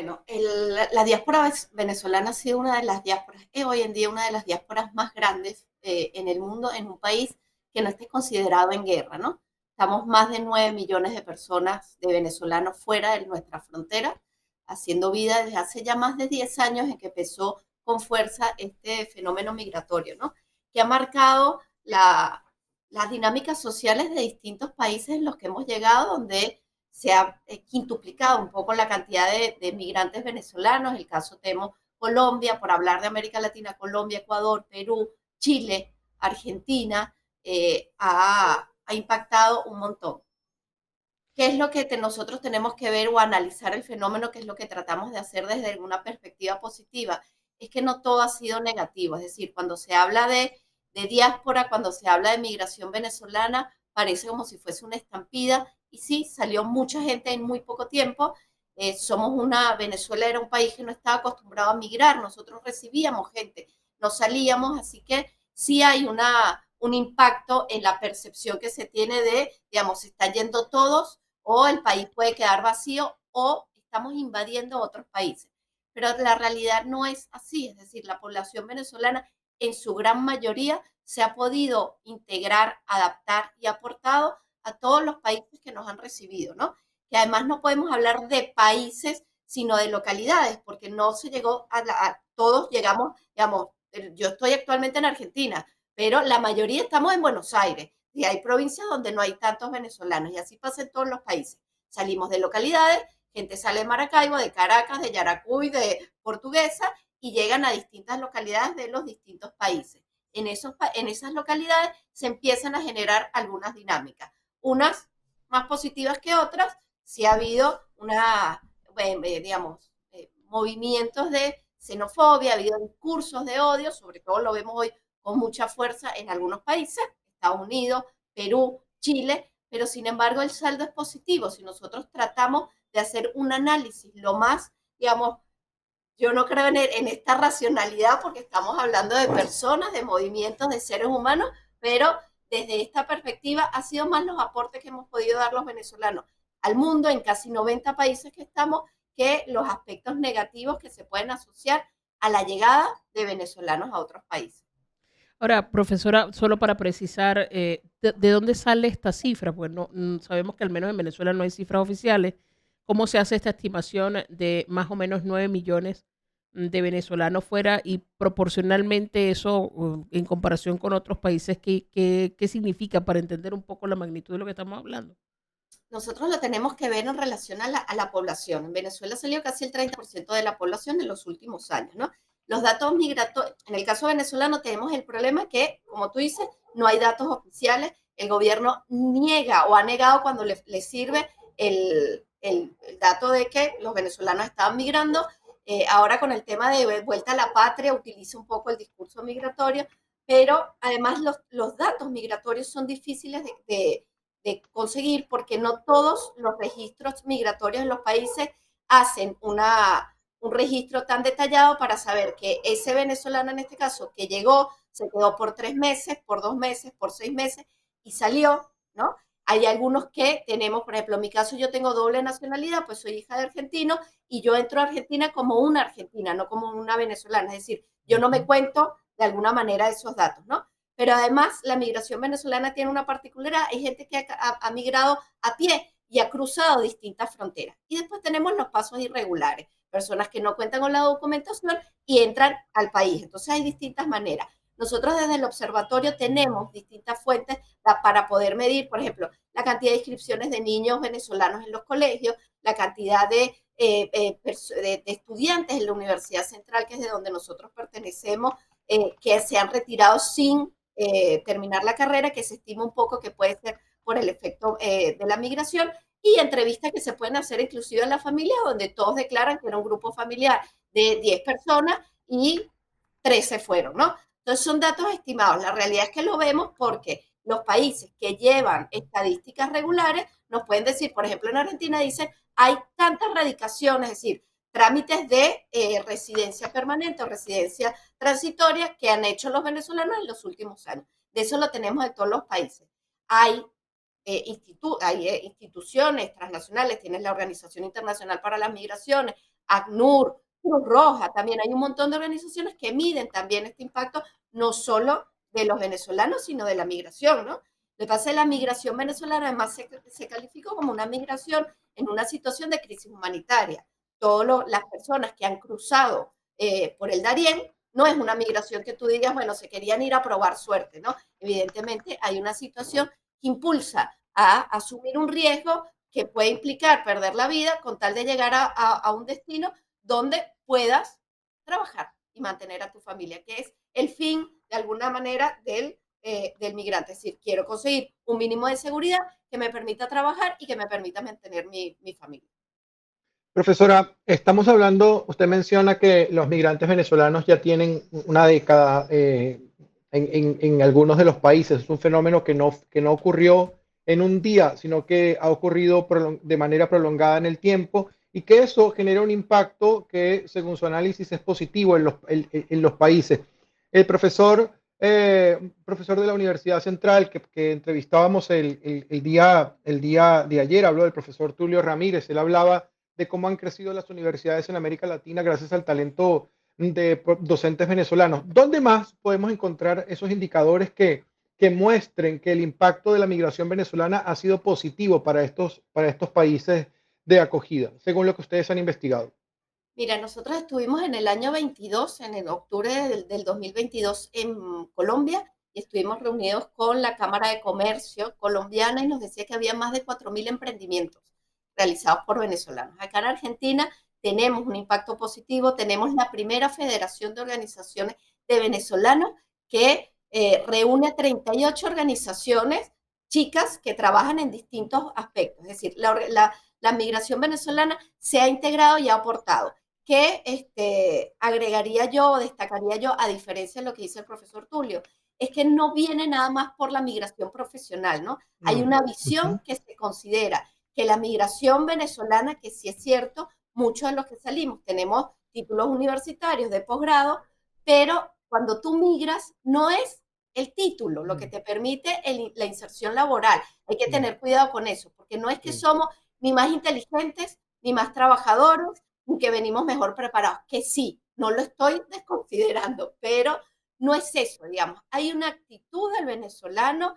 Bueno, la diáspora venezolana ha sido una de las diásporas, es hoy en día una de las diásporas más grandes en el mundo, en un país que no esté considerado en guerra, ¿no? Estamos más de 9 millones de personas, de venezolanos fuera de nuestra frontera, haciendo vida desde hace ya más de 10 años en que empezó con fuerza este fenómeno migratorio, ¿no? Que ha marcado las dinámicas sociales de distintos países en los que hemos llegado, donde se ha quintuplicado un poco la cantidad de migrantes venezolanos. El caso tenemos Colombia, por hablar de América Latina, Colombia, Ecuador, Perú, Chile, Argentina, ha impactado un montón. ¿Qué es lo que nosotros tenemos que ver o analizar el fenómeno? ¿Qué es lo que tratamos de hacer desde una perspectiva positiva? Es que no todo ha sido negativo, es decir, cuando se habla de diáspora, cuando se habla de migración venezolana, parece como si fuese una estampida, y sí, salió mucha gente en muy poco tiempo. Venezuela era un país que no estaba acostumbrado a migrar, nosotros recibíamos gente, no salíamos, así que sí hay un impacto en la percepción que se tiene de, digamos, se están yendo todos, o el país puede quedar vacío, o estamos invadiendo otros países. Pero la realidad no es así, es decir, la población venezolana en su gran mayoría se ha podido integrar, adaptar y aportado a todos los países que nos han recibido, ¿no? Que además no podemos hablar de países, sino de localidades, porque no se llegó todos llegamos, digamos, yo estoy actualmente en Argentina, pero la mayoría estamos en Buenos Aires, y hay provincias donde no hay tantos venezolanos, y así pasa en todos los países. Salimos de localidades, gente sale de Maracaibo, de Caracas, de Yaracuy, de Portuguesa, y llegan a distintas localidades de los distintos países. En esas localidades se empiezan a generar algunas dinámicas, unas más positivas que otras. Si ha habido digamos, movimientos de xenofobia, ha habido discursos de odio, sobre todo lo vemos hoy con mucha fuerza en algunos países, Estados Unidos, Perú, Chile, pero sin embargo el saldo es positivo. Si nosotros tratamos de hacer un análisis lo más, digamos, yo no creo en esta racionalidad porque estamos hablando de personas, de movimientos, de seres humanos, pero desde esta perspectiva ha sido más los aportes que hemos podido dar los venezolanos al mundo en casi 90 países que estamos, que los aspectos negativos que se pueden asociar a la llegada de venezolanos a otros países. Ahora, profesora, solo para precisar, ¿de dónde sale esta cifra? Pues no, sabemos que al menos en Venezuela no hay cifras oficiales. ¿Cómo se hace esta estimación de más o menos 9 millones de venezolanos fuera y proporcionalmente eso, en comparación con otros países, qué significa para entender un poco la magnitud de lo que estamos hablando? Nosotros lo tenemos que ver en relación a la población. En Venezuela salió casi el 30% de la población en los últimos años, ¿no? Los datos migratorios, en el caso venezolano tenemos el problema que, como tú dices, no hay datos oficiales. El gobierno niega o ha negado cuando le sirve el dato de que los venezolanos estaban migrando. Ahora con el tema de vuelta a la patria utiliza un poco el discurso migratorio, pero además los datos migratorios son difíciles de conseguir porque no todos los registros migratorios en los países hacen un registro tan detallado para saber que ese venezolano, en este caso, que llegó, se quedó por 3 meses, por 2 meses, por 6 meses y salió, ¿no? Hay algunos que tenemos, por ejemplo, en mi caso yo tengo doble nacionalidad, pues soy hija de argentino y yo entro a Argentina como una argentina, no como una venezolana. Es decir, yo no me cuento de alguna manera esos datos, ¿no? Pero además la migración venezolana tiene una particularidad, hay gente que ha migrado a pie y ha cruzado distintas fronteras. Y después tenemos los pasos irregulares, personas que no cuentan con la documentación y entran al país. Entonces hay distintas maneras. Nosotros desde el observatorio tenemos distintas fuentes para poder medir, por ejemplo, la cantidad de inscripciones de niños venezolanos en los colegios, la cantidad de estudiantes en la Universidad Central, que es de donde nosotros pertenecemos, que se han retirado sin terminar la carrera, que se estima un poco que puede ser por el efecto de la migración, y entrevistas que se pueden hacer inclusive en la familia, donde todos declaran que era un grupo familiar de 10 personas y 13 fueron, ¿no? Entonces son datos estimados. La realidad es que lo vemos porque los países que llevan estadísticas regulares nos pueden decir, por ejemplo, en Argentina dicen, hay tantas radicaciones, es decir, trámites de residencia permanente o residencia transitoria que han hecho los venezolanos en los últimos años. De eso lo tenemos en todos los países. Hay hay instituciones transnacionales, tienes la Organización Internacional para las Migraciones, ACNUR, Cruz Roja, también hay un montón de organizaciones que miden también este impacto, no solo de los venezolanos, sino de la migración, ¿no? Lo que pasa es que la migración venezolana además se calificó como una migración en una situación de crisis humanitaria. Todas las personas que han cruzado por el Darién no es una migración que tú digas, bueno, se querían ir a probar suerte, ¿no? Evidentemente hay una situación que impulsa a asumir un riesgo que puede implicar perder la vida con tal de llegar a un destino donde puedas trabajar y mantener a tu familia, que es el fin, de alguna manera, del migrante. Es decir, quiero conseguir un mínimo de seguridad que me permita trabajar y que me permita mantener mi familia. Profesora, estamos hablando, usted menciona que los migrantes venezolanos ya tienen una década en algunos de los países. Es un fenómeno que no ocurrió en un día, sino que ha ocurrido de manera prolongada en el tiempo y que eso genera un impacto que, según su análisis, es positivo en los países. El profesor de la Universidad Central que entrevistábamos el día de ayer, habló del profesor Tulio Ramírez. Él hablaba de cómo han crecido las universidades en América Latina gracias al talento de docentes venezolanos. ¿Dónde más podemos encontrar esos indicadores que muestren que el impacto de la migración venezolana ha sido positivo para estos países de acogida, según lo que ustedes han investigado? Mira, nosotros estuvimos en el año 22, en el octubre del 2022 en Colombia y estuvimos reunidos con la Cámara de Comercio colombiana y nos decía que había más de 4.000 emprendimientos realizados por venezolanos. Acá en Argentina tenemos un impacto positivo, tenemos la primera federación de organizaciones de venezolanos que reúne a 38 organizaciones chicas que trabajan en distintos aspectos. Es decir, la migración venezolana se ha integrado y ha aportado. ¿Qué agregaría yo o destacaría yo a diferencia de lo que dice el profesor Tulio? Es que no viene nada más por la migración profesional, ¿no? Hay Mm. una visión que se considera que la migración venezolana, que sí es cierto, muchos de los que salimos tenemos títulos universitarios de posgrado, pero cuando tú migras no es el título lo que te permite la inserción laboral. Hay que Mm. tener cuidado con eso, porque no es que Sí. somos ni más inteligentes, ni más trabajadores, ni que venimos mejor preparados, que sí, no lo estoy desconsiderando, pero no es eso, digamos. Hay una actitud del venezolano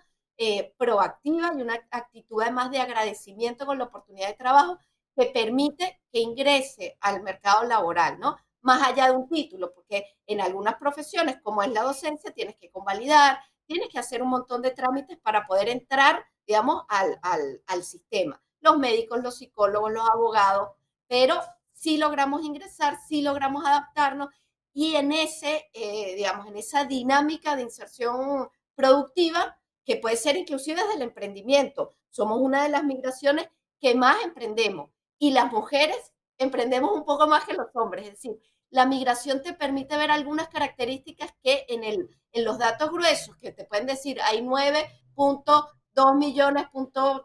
proactiva y una actitud además de agradecimiento con la oportunidad de trabajo que permite que ingrese al mercado laboral, ¿no? Más allá de un título, porque en algunas profesiones, como es la docencia, tienes que convalidar, tienes que hacer un montón de trámites para poder entrar, digamos, al sistema. Los médicos, los psicólogos, los abogados, pero sí logramos ingresar, sí logramos adaptarnos y en digamos, en esa dinámica de inserción productiva, que puede ser inclusive desde el emprendimiento. Somos una de las migraciones que más emprendemos y las mujeres emprendemos un poco más que los hombres. Es decir, la migración te permite ver algunas características que en los datos gruesos, que te pueden decir, hay 9.2 millones,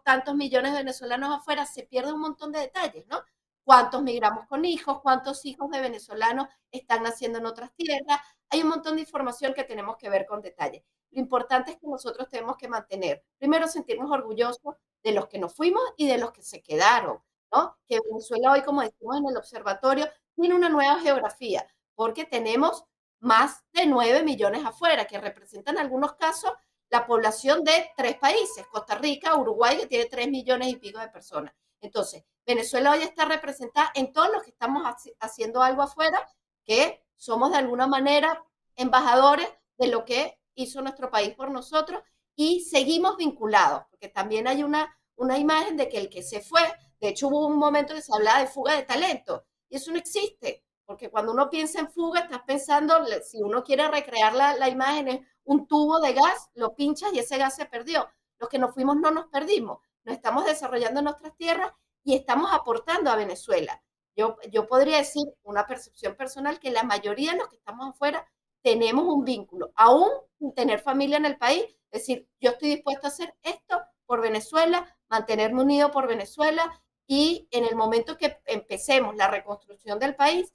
tantos millones de venezolanos afuera, se pierde un montón de detalles, ¿no? ¿Cuántos migramos con hijos? ¿Cuántos hijos de venezolanos están naciendo en otras tierras? Hay un montón de información que tenemos que ver con detalle. Lo importante es que nosotros tenemos que mantener, primero, sentirnos orgullosos de los que nos fuimos y de los que se quedaron, ¿no? Que Venezuela hoy, como decimos en el observatorio, tiene una nueva geografía, porque tenemos más de 9 millones afuera, que representan en algunos casos la población de 3 países, Costa Rica, Uruguay, que tiene 3 millones y pico de personas. Entonces, Venezuela hoy está representada en todos los que estamos haciendo algo afuera, que somos de alguna manera embajadores de lo que hizo nuestro país por nosotros y seguimos vinculados, porque también hay una imagen de que el que se fue, de hecho hubo un momento que se hablaba de fuga de talento, y eso no existe, porque cuando uno piensa en fuga, estás pensando, si uno quiere recrear la imagen, es un tubo de gas, lo pinchas y ese gas se perdió. Los que nos fuimos no nos perdimos, nos estamos desarrollando en nuestras tierras y estamos aportando a Venezuela. Yo podría decir, una percepción personal, que la mayoría de los que estamos afuera tenemos un vínculo, aún sin tener familia en el país, es decir, yo estoy dispuesto a hacer esto por Venezuela, mantenerme unido por Venezuela y en el momento que empecemos la reconstrucción del país,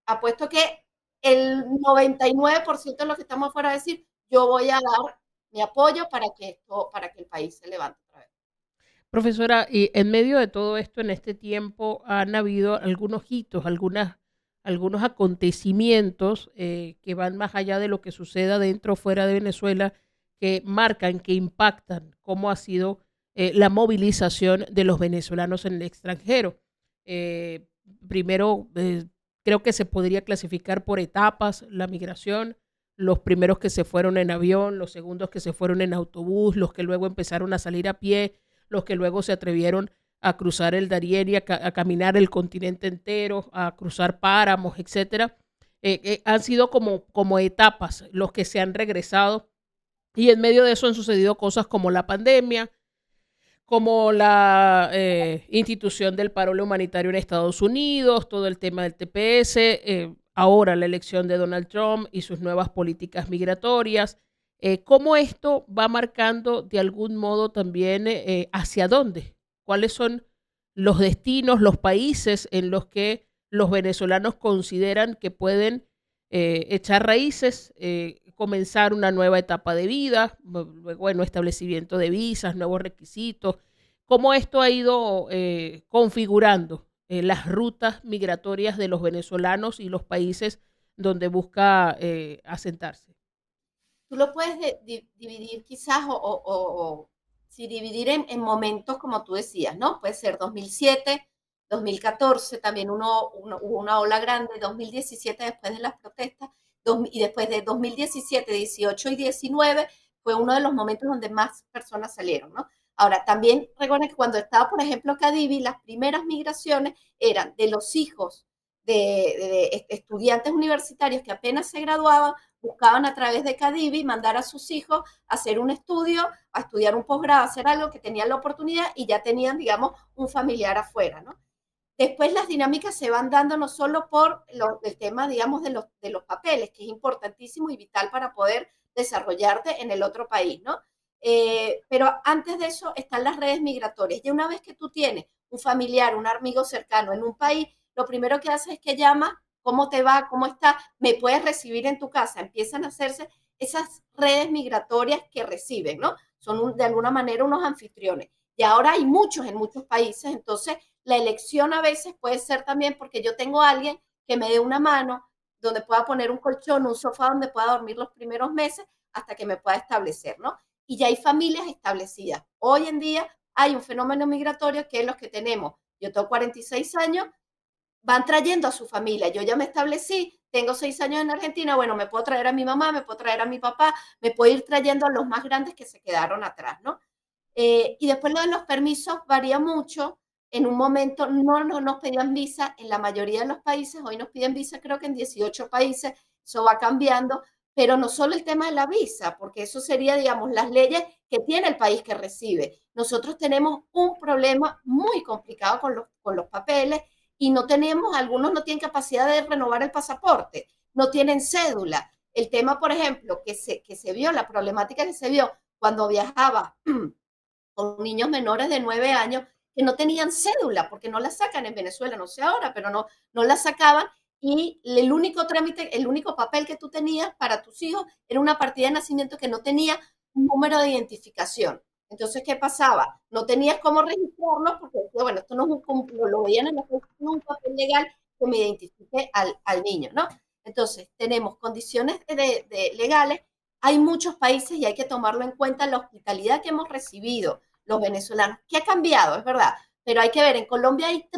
apuesto que el 99% de los que estamos afuera va a decir, yo voy a dar mi apoyo para que el país se levante otra vez. Profesora, y en medio de todo esto, en este tiempo, han habido algunos hitos, algunas algunos acontecimientos que van más allá de lo que suceda dentro o fuera de Venezuela, que marcan, que impactan cómo ha sido la movilización de los venezolanos en el extranjero. Eh, Primero, creo que se podría clasificar por etapas la migración. Los primeros que se fueron en avión, los segundos que se fueron en autobús, los que luego empezaron a salir a pie, los que luego se atrevieron a cruzar el Darién y a caminar el continente entero, a cruzar páramos, etcétera. Han sido como etapas los que se han regresado, y en medio de eso han sucedido cosas como la pandemia, como la institución del paro humanitario en Estados Unidos, todo el tema del TPS, ahora la elección de Donald Trump y sus nuevas políticas migratorias. ¿Cómo esto va marcando de algún modo también hacia dónde? ¿Cuáles son los destinos, los países en los que los venezolanos consideran que pueden echar raíces, comenzar una nueva etapa de vida, luego, bueno, establecimiento de visas, nuevos requisitos? ¿Cómo esto ha ido configurando las rutas migratorias de los venezolanos y los países donde busca asentarse? Tú lo puedes dividir quizás o sí, dividir en momentos como tú decías, ¿no? Puede ser 2007, 2014, también hubo una ola grande, 2017 después de las protestas, y después de 2017, 18 y 19 fue uno de los momentos donde más personas salieron, ¿no? Ahora, también recuerden que cuando estaba, por ejemplo, Cadivi, las primeras migraciones eran de los hijos de estudiantes universitarios que apenas se graduaban, buscaban a través de Cadivi mandar a sus hijos a hacer un estudio, a estudiar un posgrado, a hacer algo que tenían la oportunidad y ya tenían, digamos, un familiar afuera, ¿no? Después las dinámicas se van dando no solo por el tema, digamos, de los papeles, que es importantísimo y vital para poder desarrollarte en el otro país, ¿no? Pero antes de eso están las redes migratorias. Y una vez que tú tienes un familiar, un amigo cercano en un país, lo primero que haces es que llama, ¿cómo te va? ¿Cómo está? ¿Me puedes recibir en tu casa? Empiezan a hacerse esas redes migratorias que reciben, ¿no? Son de alguna manera unos anfitriones. Y ahora hay muchos en muchos países, entonces la elección a veces puede ser también porque yo tengo a alguien que me dé una mano, donde pueda poner un colchón, un sofá donde pueda dormir los primeros meses hasta que me pueda establecer, ¿no? Y ya hay familias establecidas. Hoy en día hay un fenómeno migratorio que es los que tenemos. Yo tengo 46 años, van trayendo a su familia. Yo ya me establecí, tengo 6 años en Argentina, bueno, me puedo traer a mi mamá, me puedo traer a mi papá, me puedo ir trayendo a los más grandes que se quedaron atrás, ¿no? Y después lo de los permisos varía mucho. En un momento no nos pedían visa en la mayoría de los países, hoy nos piden visa creo que en 18 países, eso va cambiando, pero no solo el tema de la visa, porque eso sería, digamos, las leyes que tiene el país que recibe. Nosotros tenemos un problema muy complicado con los papeles y no tenemos, algunos no tienen capacidad de renovar el pasaporte, no tienen cédula. El tema, por ejemplo, que se vio, la problemática que se vio cuando viajaba con niños menores de 9 años que no tenían cédula, porque no la sacan en Venezuela, no sé ahora, pero no la sacaban, y el único trámite, el único papel que tú tenías para tus hijos era una partida de nacimiento que no tenía un número de identificación. Entonces, ¿qué pasaba? No tenías cómo registrarlo porque, bueno, esto no es lo veían en la un papel legal que me identifique al niño, ¿no? Entonces, tenemos condiciones legales. Hay muchos países y hay que tomarlo en cuenta la hospitalidad que hemos recibido los venezolanos, que ha cambiado, es verdad, pero hay que ver, en Colombia hay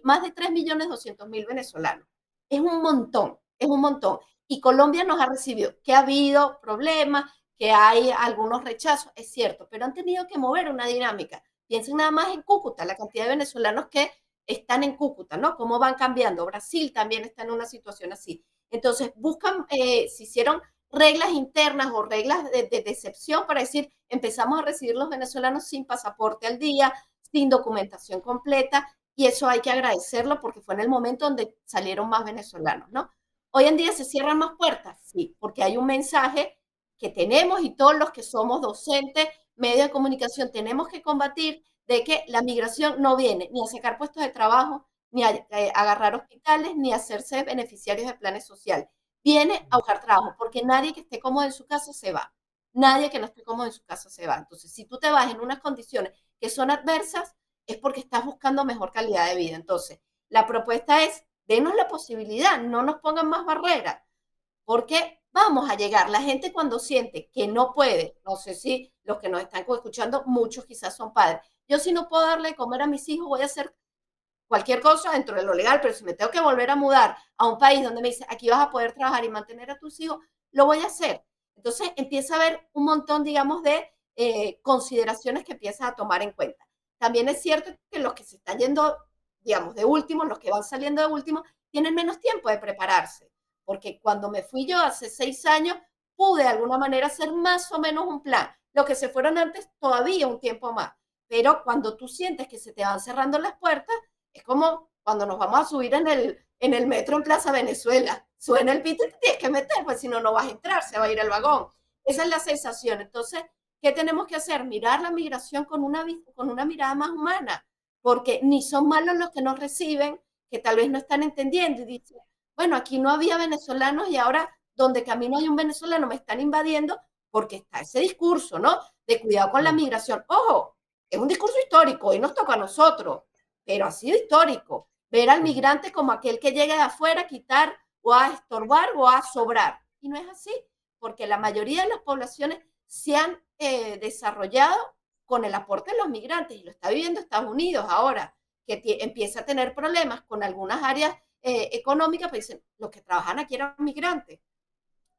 más de 3.200.000 venezolanos. Es un montón, es un montón. Y Colombia nos ha recibido, que ha habido problemas, que hay algunos rechazos, es cierto, pero han tenido que mover una dinámica. Piensen nada más en Cúcuta, la cantidad de venezolanos que están en Cúcuta, ¿no? Cómo van cambiando. Brasil también está en una situación así. Entonces, buscan, se hicieron reglas internas o reglas de excepción para decir, empezamos a recibir los venezolanos sin pasaporte al día, sin documentación completa, y eso hay que agradecerlo porque fue en el momento donde salieron más venezolanos, ¿no? Hoy en día se cierran más puertas, sí, porque hay un mensaje que tenemos y todos los que somos docentes, medios de comunicación, tenemos que combatir de que la migración no viene ni a sacar puestos de trabajo, ni a agarrar hospitales, ni a hacerse beneficiarios de planes sociales. Viene a buscar trabajo, porque nadie que esté cómodo en su casa se va. Nadie que no esté cómodo en su casa se va. Entonces, si tú te vas en unas condiciones que son adversas, es porque estás buscando mejor calidad de vida. Entonces, la propuesta es denos la posibilidad, no nos pongan más barreras, porque vamos a llegar. La gente cuando siente que no puede, no sé si los que nos están escuchando, muchos quizás son padres. Yo si no puedo darle de comer a mis hijos, voy a hacer cualquier cosa dentro de lo legal, pero si me tengo que volver a mudar a un país donde me dice, aquí vas a poder trabajar y mantener a tus hijos, lo voy a hacer. Entonces empieza a haber un montón, digamos, de consideraciones que empiezas a tomar en cuenta. También es cierto que los que se están yendo, digamos, de último, los que van saliendo de último, tienen menos tiempo de prepararse, porque cuando me fui yo hace 6 años, pude de alguna manera hacer más o menos un plan. Los que se fueron antes, todavía un tiempo más. Pero cuando tú sientes que se te van cerrando las puertas, es como cuando nos vamos a subir en el metro en Plaza Venezuela. Suena el pito y te tienes que meter, pues si no, no vas a entrar, se va a ir el vagón. Esa es la sensación. Entonces, ¿qué tenemos que hacer? Mirar la migración con una mirada más humana, porque ni son malos los que nos reciben, que tal vez no están entendiendo y dicen, bueno, aquí no había venezolanos y ahora donde camino hay un venezolano, me están invadiendo, porque está ese discurso, ¿no? De cuidado con la migración. Ojo, es un discurso histórico y nos toca a nosotros, pero ha sido histórico. Ver al migrante como aquel que llega de afuera a quitar o a estorbar o a sobrar. Y no es así, porque la mayoría de las poblaciones se han desarrollado con el aporte de los migrantes, y lo está viviendo Estados Unidos ahora, que empieza a tener problemas con algunas áreas económicas, pero dicen, los que trabajan aquí eran migrantes.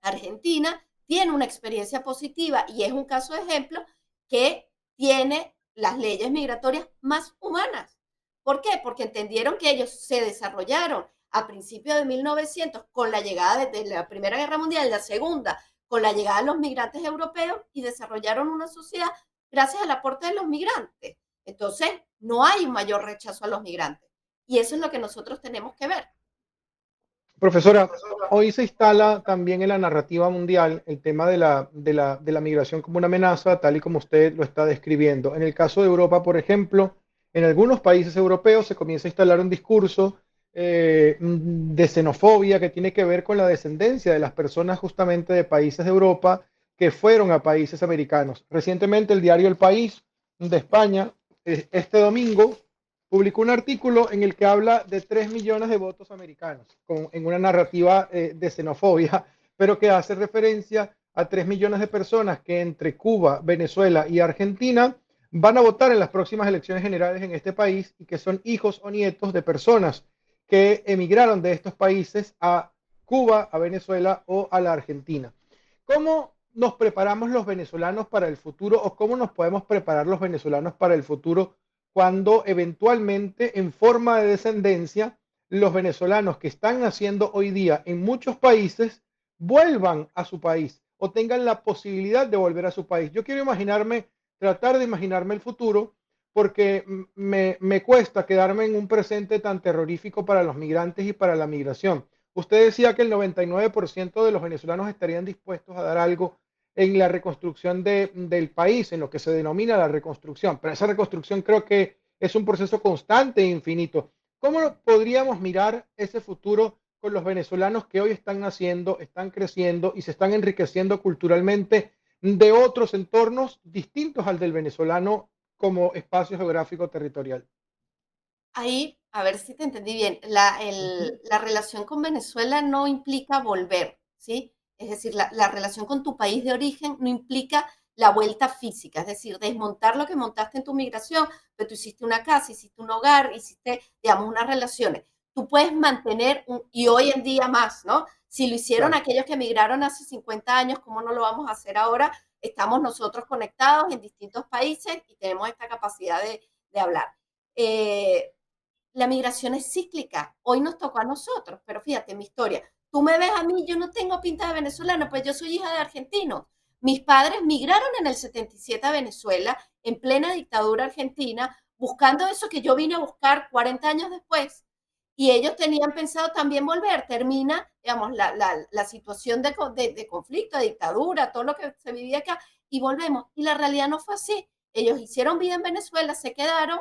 Argentina tiene una experiencia positiva y es un caso de ejemplo que tiene las leyes migratorias más humanas. ¿Por qué? Porque entendieron que ellos se desarrollaron a principios de 1900 con la llegada de la Primera Guerra Mundial, la Segunda, con la llegada de los migrantes europeos, y desarrollaron una sociedad gracias al aporte de los migrantes. Entonces, no hay un mayor rechazo a los migrantes. Y eso es lo que nosotros tenemos que ver. Profesora, hoy se instala también en la narrativa mundial el tema de la migración como una amenaza, tal y como usted lo está describiendo. En el caso de Europa, por ejemplo, en algunos países europeos se comienza a instalar un discurso de xenofobia que tiene que ver con la descendencia de las personas justamente de países de Europa que fueron a países americanos. Recientemente el diario El País de España, este domingo, publicó un artículo en el que habla de 3 millones de votos americanos, en una narrativa de xenofobia, pero que hace referencia a 3 millones de personas que entre Cuba, Venezuela y Argentina van a votar en las próximas elecciones generales en este país y que son hijos o nietos de personas que emigraron de estos países a Cuba, a Venezuela o a la Argentina. ¿Cómo nos preparamos los venezolanos para el futuro o cómo nos podemos preparar los venezolanos para el futuro cuando eventualmente en forma de descendencia los venezolanos que están naciendo hoy día en muchos países vuelvan a su país o tengan la posibilidad de volver a su país? Yo quiero imaginarme, tratar de imaginarme el futuro, porque me cuesta quedarme en un presente tan terrorífico para los migrantes y para la migración. Usted decía que el 99% de los venezolanos estarían dispuestos a dar algo en la reconstrucción del país, en lo que se denomina la reconstrucción. Pero esa reconstrucción creo que es un proceso constante e infinito. ¿Cómo podríamos mirar ese futuro con los venezolanos que hoy están naciendo, están creciendo y se están enriqueciendo culturalmente de otros entornos distintos al del venezolano como espacio geográfico territorial? Ahí, a ver si te entendí bien, Ujú. la relación con Venezuela no implica volver, ¿sí? Es decir, la relación con tu país de origen no implica la vuelta física, es decir, desmontar lo que montaste en tu migración, que tú hiciste una casa, hiciste un hogar, hiciste, digamos, unas relaciones. Tú puedes mantener, y hoy en día más, ¿no? Si lo hicieron Claro. aquellos que emigraron hace 50 años, ¿cómo no lo vamos a hacer ahora? Estamos nosotros conectados en distintos países y tenemos esta capacidad de hablar. Eh, la migración es cíclica. Hoy nos tocó a nosotros, pero fíjate mi historia. Tú me ves a mí, yo no tengo pinta de venezolana, pues yo soy hija de argentinos. Mis padres migraron en el 77 a Venezuela, en plena dictadura argentina, buscando eso que yo vine a buscar 40 años después. Y ellos tenían pensado también volver. Termina, digamos, la situación de conflicto, de dictadura, todo lo que se vivía acá, y volvemos. Y la realidad no fue así. Ellos hicieron vida en Venezuela, se quedaron.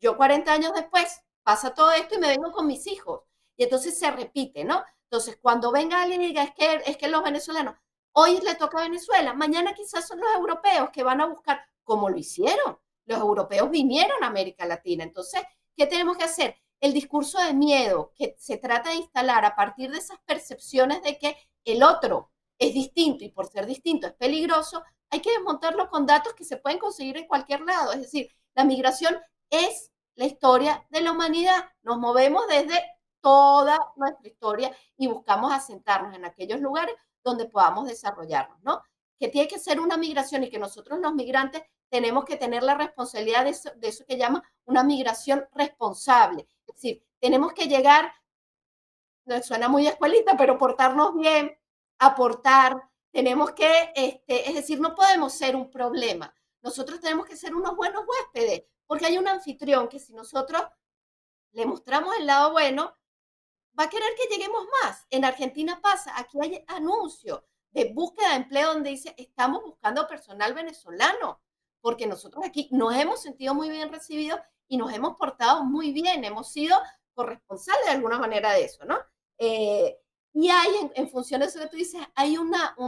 Yo 40 años después pasa todo esto y me vengo con mis hijos. Y entonces se repite, ¿no? Entonces, cuando venga alguien y diga, es que los venezolanos, hoy le toca a Venezuela, mañana quizás son los europeos que van a buscar, como lo hicieron. Los europeos vinieron a América Latina. Entonces, ¿qué tenemos que hacer? el discurso de miedo que se trata de instalar a partir de esas percepciones de que el otro es distinto y por ser distinto es peligroso, hay que desmontarlo con datos que se pueden conseguir en cualquier lado. Es decir, la migración es la historia de la humanidad. Nos movemos desde toda nuestra historia y buscamos asentarnos en aquellos lugares donde podamos desarrollarnos, ¿no? Que tiene que ser una migración y que nosotros los migrantes tenemos que tener la responsabilidad de eso que llama una migración responsable. Es decir, tenemos que llegar, no suena muy escuelita, pero portarnos bien, aportar, tenemos que, es decir, no podemos ser un problema. Nosotros tenemos que ser unos buenos huéspedes, porque hay un anfitrión que si nosotros le mostramos el lado bueno, va a querer que lleguemos más. En Argentina pasa, aquí hay anuncios de búsqueda de empleo donde dice, estamos buscando personal venezolano, porque nosotros aquí nos hemos sentido muy bien recibidos y nos hemos portado muy bien, hemos sido corresponsales de alguna manera de eso, ¿no? Eh, y hay, en función de eso que tú dices, hay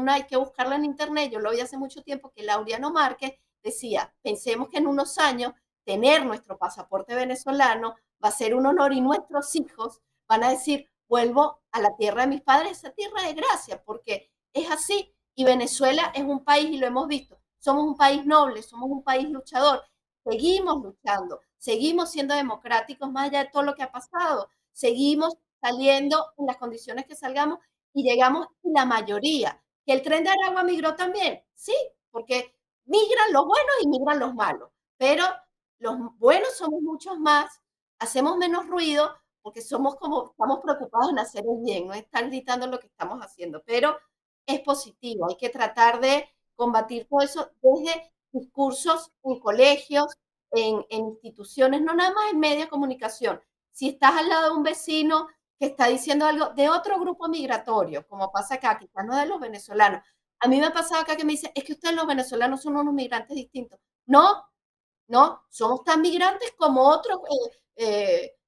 hay que buscarla en internet, yo lo vi hace mucho tiempo, que Laureano Márquez decía, pensemos que en unos años tener nuestro pasaporte venezolano va a ser un honor y nuestros hijos van a decir, vuelvo a la tierra de mis padres, esa tierra de gracia, porque es así. Y Venezuela es un país, y lo hemos visto, somos un país noble, somos un país luchador, seguimos luchando, seguimos siendo democráticos más allá de todo lo que ha pasado, seguimos saliendo en las condiciones que salgamos y llegamos la mayoría. ¿Que el tren de Aragua migró también? Sí, porque migran los buenos y migran los malos, pero los buenos somos muchos más, hacemos menos ruido, porque somos como, estamos preocupados en hacer el bien, no están gritando lo que estamos haciendo, pero es positivo, hay que tratar de combatir todo eso desde discursos en colegios, en instituciones, no nada más en medios de comunicación. Si estás al lado de un vecino que está diciendo algo de otro grupo migratorio, como pasa acá, quizás no de los venezolanos, a mí me ha pasado acá que me dice, es que ustedes los venezolanos son unos migrantes distintos. No, no, somos tan migrantes como otros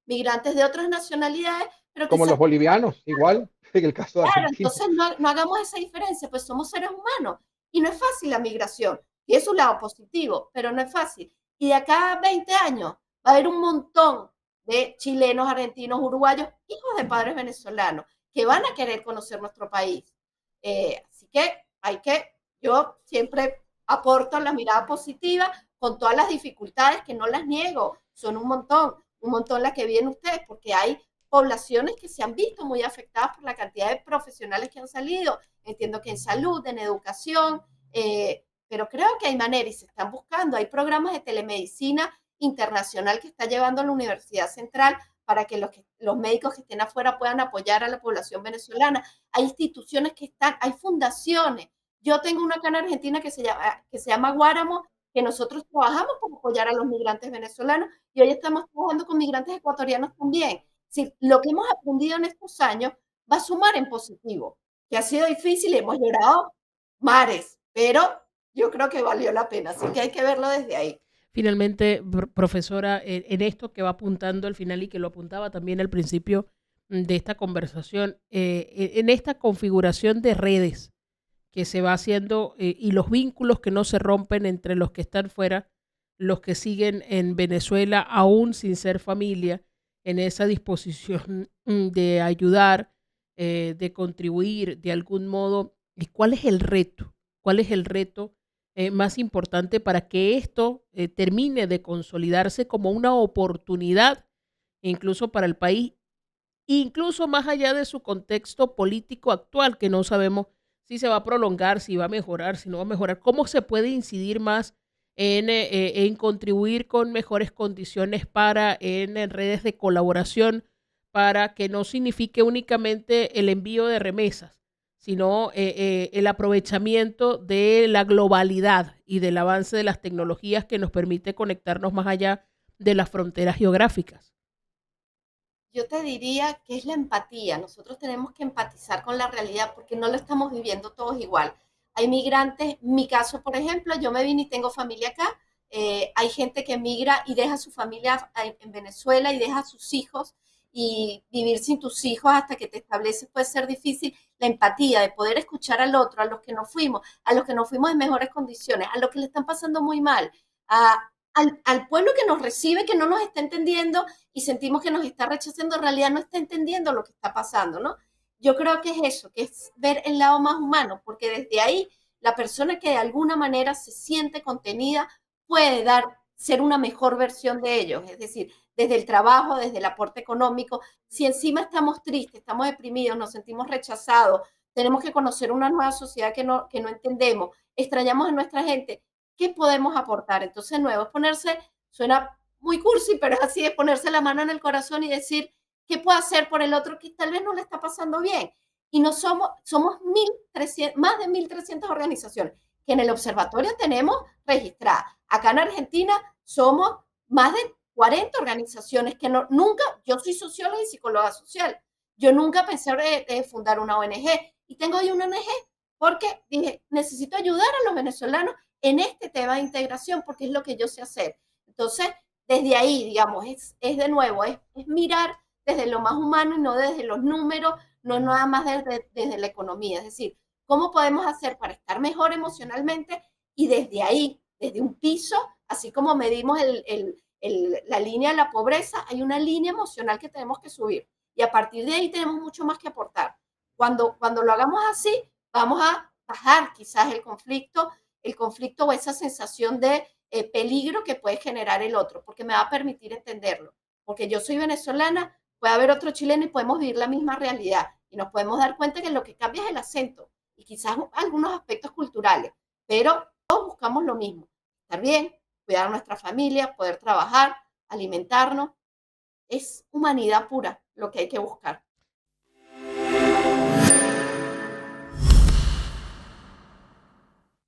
migrantes de otras nacionalidades, pero Como quizás, los bolivianos, igual, en el caso de claro, Argentina. entonces no hagamos esa diferencia, pues somos seres humanos y no es fácil la migración, y es un lado positivo, pero no es fácil. Y de acá a 20 años va a haber un montón de chilenos, argentinos, uruguayos, hijos de padres venezolanos, que van a querer conocer nuestro país. Así que yo siempre aporto la mirada positiva con todas las dificultades que no las niego, son un montón las que viven ustedes, porque hay poblaciones que se han visto muy afectadas por la cantidad de profesionales que han salido. Entiendo que en salud, en educación, pero creo que hay maneras y se están buscando. Hay programas de telemedicina internacional que está llevando la Universidad Central para que los médicos que estén afuera puedan apoyar a la población venezolana. Hay instituciones que están, hay fundaciones. Yo tengo una acá en Argentina que se llama Guáramo, que nosotros trabajamos para apoyar a los migrantes venezolanos y hoy estamos trabajando con migrantes ecuatorianos también. Si lo que hemos aprendido en estos años va a sumar en positivo, que ha sido difícil y hemos llorado mares, pero yo creo que valió la pena, así que hay que verlo desde ahí. Finalmente, profesora, en esto que va apuntando al final y que lo apuntaba también al principio de esta conversación, en esta configuración de redes que se va haciendo y los vínculos que no se rompen entre los que están fuera, los que siguen en Venezuela aún sin ser familia, en esa disposición de ayudar, de contribuir de algún modo. ¿Y cuál es el reto? ¿Cuál es el reto más importante para que esto termine de consolidarse como una oportunidad, incluso para el país, incluso más allá de su contexto político actual, que no sabemos si se va a prolongar, si va a mejorar, si no va a mejorar? ¿Cómo se puede incidir más en contribuir con mejores condiciones en redes de colaboración para que no signifique únicamente el envío de remesas, sino el aprovechamiento de la globalidad y del avance de las tecnologías que nos permite conectarnos más allá de las fronteras geográficas? Yo te diría que es la empatía. Nosotros tenemos que empatizar con la realidad porque no lo estamos viviendo todos igual. Hay migrantes, mi caso, por ejemplo, yo me vine y tengo familia acá. Hay gente que migra y deja su familia en Venezuela y deja a sus hijos y vivir sin tus hijos hasta que te estableces puede ser difícil. La empatía de poder escuchar al otro, a los que nos fuimos en mejores condiciones, a los que le están pasando muy mal, a al pueblo que nos recibe, que no nos está entendiendo y sentimos que nos está rechazando, en realidad no está entendiendo lo que está pasando, ¿no? Yo creo que es eso, que es ver el lado más humano, porque desde ahí la persona que de alguna manera se siente contenida puede ser una mejor versión de ellos, es decir, desde el trabajo, desde el aporte económico. Si encima estamos tristes, estamos deprimidos, nos sentimos rechazados, tenemos que conocer una nueva sociedad que no entendemos, extrañamos a nuestra gente, ¿qué podemos aportar? Entonces, de nuevo, es ponerse, suena muy cursi, pero es así, es ponerse la mano en el corazón y decir, ¿qué puedo hacer por el otro que tal vez no le está pasando bien? Y no somos 1.300, más de 1.300 organizaciones que en el observatorio tenemos registradas. Acá en Argentina somos más de 40 organizaciones que nunca, yo soy socióloga y psicóloga social, yo nunca pensé fundar una ONG y tengo hoy una ONG porque dije, necesito ayudar a los venezolanos en este tema de integración porque es lo que yo sé hacer. Entonces, desde ahí, digamos, es de nuevo, es mirar desde lo más humano y no desde los números, no nada más desde la economía. Es decir, ¿cómo podemos hacer para estar mejor emocionalmente? Y desde ahí, desde un piso, así como medimos la línea de la pobreza, hay una línea emocional que tenemos que subir. Y a partir de ahí tenemos mucho más que aportar. Cuando lo hagamos así, vamos a bajar quizás el conflicto o esa sensación de peligro que puede generar el otro, porque me va a permitir entenderlo. Porque yo soy venezolana, puede haber otro chileno y podemos vivir la misma realidad. Y nos podemos dar cuenta que lo que cambia es el acento y quizás algunos aspectos culturales, pero todos buscamos lo mismo, estar bien, cuidar a nuestra familia, poder trabajar, alimentarnos. Es humanidad pura lo que hay que buscar.